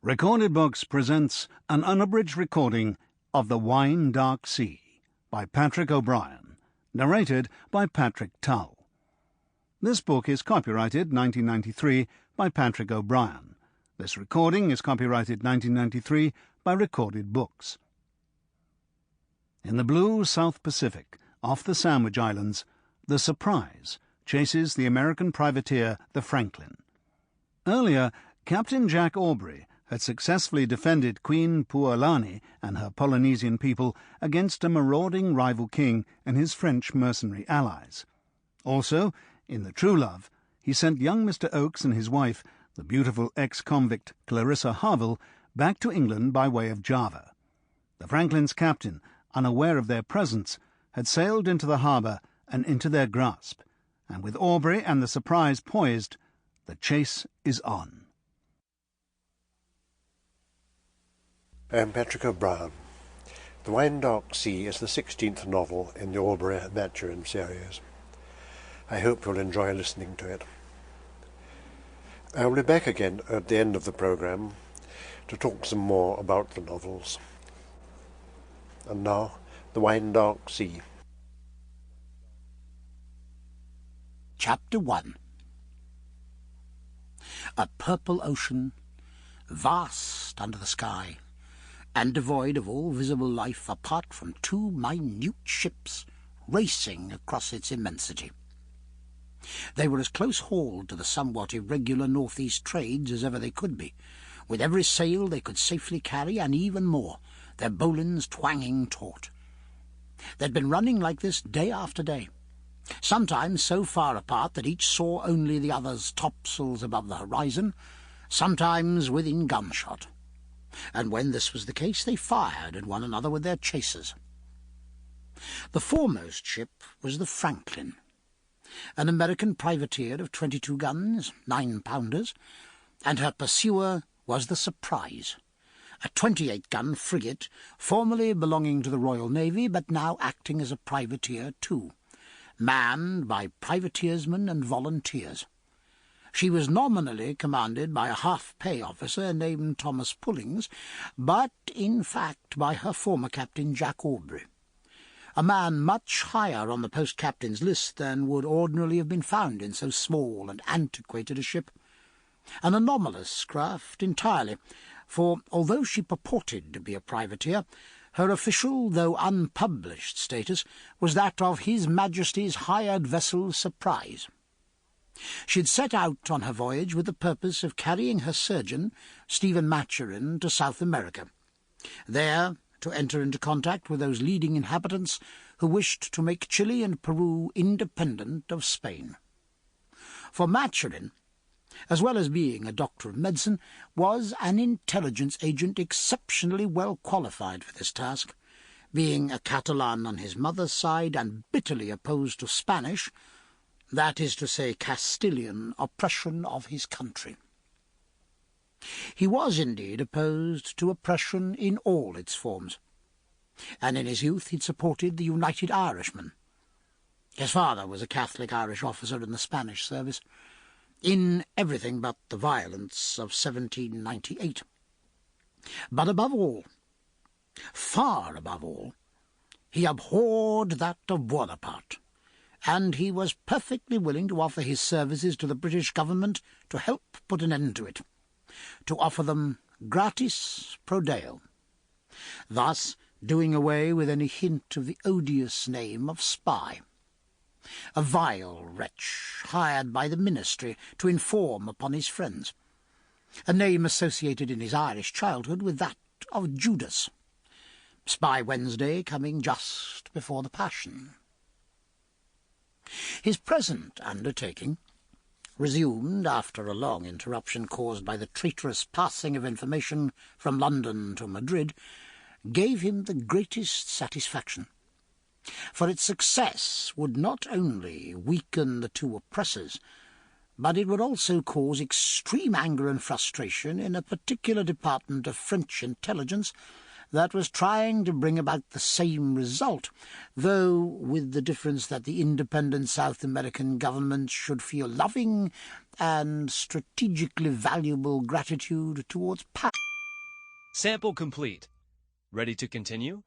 Recorded Books presents an unabridged recording of The Wine Dark Sea by Patrick O'Brien, narrated by Patrick Tull. This book is copyrighted 1993 by Patrick O'Brien. This recording is copyrighted 1993 by Recorded Books. In the blue South Pacific, off the Sandwich Islands, the Surprise chases the American privateer the Franklin. Earlier, Captain Jack Aubrey had successfully defended Queen Puolani and her Polynesian people against a marauding rival king and his French mercenary allies. Also, in The True Love, he sent young Mr. Oakes and his wife, the beautiful ex-convict Clarissa Harville, back to England by way of Java. The Franklin's captain, unaware of their presence, had sailed into the harbour and into their grasp, and with Aubrey and the Surprise poised, the chase is on. I am Patrick O'Brien. The Wine Dark Sea is the 16th novel in the Aubrey Maturin series. I hope you'll enjoy listening to it. I will be back again at the end of the programme to talk some more about the novels. And now, The Wine Dark Sea. Chapter 1. A purple ocean, vast under the sky, and devoid of all visible life apart from two minute ships racing across its immensity. They were as close-hauled to the somewhat irregular northeast trades as ever they could be, with every sail they could safely carry, and even more, their bowlines twanging taut. They'd been running like this day after day, sometimes so far apart that each saw only the other's topsails above the horizon, sometimes within gunshot. And when this was the case, they fired at one another with their chasers. The foremost ship was the Franklin, an American privateer of 22 guns, 9-pounders, and her pursuer was the Surprise, a 28-gun frigate formerly belonging to the Royal Navy but now acting as a privateer too, manned by privateersmen and volunteers. She was nominally commanded by a half-pay officer named Thomas Pullings, but in fact by her former captain Jack Aubrey, a man much higher on the post-captain's list than would ordinarily have been found in so small and antiquated a ship. An anomalous craft entirely, for although she purported to be a privateer, her official, though unpublished, status was that of His Majesty's hired vessel Surprise. She had set out on her voyage with the purpose of carrying her surgeon, Stephen Maturin, to South America, there to enter into contact with those leading inhabitants who wished to make Chile and Peru independent of Spain. For Maturin, as well as being a doctor of medicine, was an intelligence agent exceptionally well qualified for this task, being a Catalan on his mother's side and bitterly opposed to Spanish, that is to say Castilian, oppression of his country. He was indeed opposed to oppression in all its forms, and in his youth he'd supported the United Irishmen. His father was a Catholic Irish officer in the Spanish service, in everything but the violence of 1798. But above all, far above all, he abhorred that of Bonaparte, and he was perfectly willing to offer his services to the British government to help put an end to it, to offer them gratis pro deo, thus doing away with any hint of the odious name of spy, a vile wretch hired by the ministry to inform upon his friends, a name associated in his Irish childhood with that of Judas, Spy Wednesday coming just before the Passion. His present undertaking, resumed after a long interruption caused by the traitorous passing of information from London to Madrid, gave him the greatest satisfaction, for its success would not only weaken the two oppressors, but it would also cause extreme anger and frustration in a particular department of French intelligence that was trying to bring about the same result, though with the difference that the independent South American government should feel loving and strategically valuable gratitude towards Sample complete. Ready to continue?